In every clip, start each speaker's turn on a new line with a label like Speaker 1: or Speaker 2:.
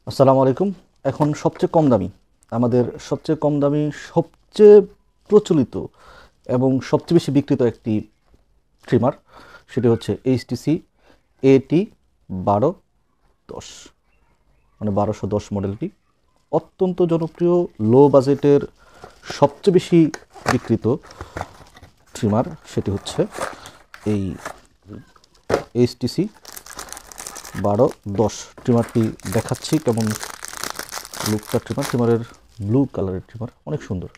Speaker 1: আসসালামু আলাইকুম। এখন সবচেয়ে কম দামি, আমাদের সবচেয়ে কম দামি, সবচেয়ে প্রচলিত এবং সবচেয়ে বেশি বিক্রিত একটি ট্রিমার, সেটি হচ্ছে এইচটিসি এটি 1210, মানে 1210 মডেলটি অত্যন্ত জনপ্রিয়, লো বাজেটের সবচেয়ে বেশি বিক্রিত ট্রিমার। সেটি হচ্ছে এই এইচটিসি 1210 ট্রিমারটি। দেখাচ্ছি কেমন লুকটা। ট্রিমারের ব্লু কালারের ট্রিমার, অনেক সুন্দর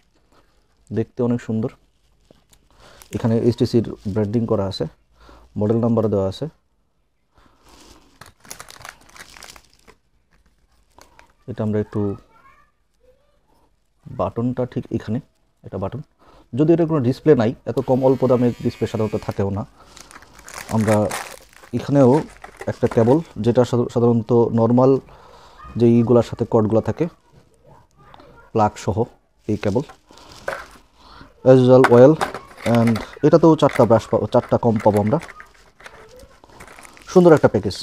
Speaker 1: দেখতে, অনেক সুন্দর। এখানে এইচটিসির ব্র্যান্ডিং করা আছে, মডেল নাম্বার দেওয়া আছে। এটা আমরা একটু, বাটনটা ঠিক এখানে, এটা বাটন। যদি এটা কোনো ডিসপ্লে নাই, এত কম অল্প দামে ডিসপ্লে সাধারণত থাকেও না। আমরা এখানেও একটা কেবল, যেটা সাধারণত নর্মাল যে ইগুলার সাথে কর্ডগুলো থাকে, প্লাগ সহ এই কেবল। অ্যাজ ইউজুয়াল অয়েল, অ্যান্ড এটাতেও 4টা ব্রাশ পাবো, 4টা কম পাবো আমরা। সুন্দর একটা প্যাকেজ,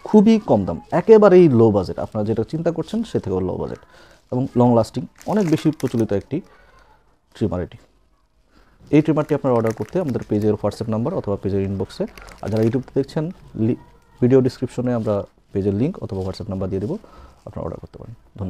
Speaker 1: খুবই কম দাম, একেবারেই লো বাজেট। আপনারা যেটা চিন্তা করছেন সে থেকেও লো বাজেট এবং লং লাস্টিং, অনেক বেশি প্রচলিত একটি ট্রিমার এটি। এই ট্রিমারটি আপনারা অর্ডার করতে আমাদের পেজের হোয়াটসঅ্যাপ নাম্বার অথবা পেজের ইনবক্সে, আর যারা ইউটিউব দেখছেন ভিডিও ডিসক্রিপশনে আমরা পেজের লিঙ্ক অথবা হোয়াটসঅ্যাপ নাম্বার দিয়ে দেবো, আপনারা অর্ডার করতে পারেন। ধন্যবাদ।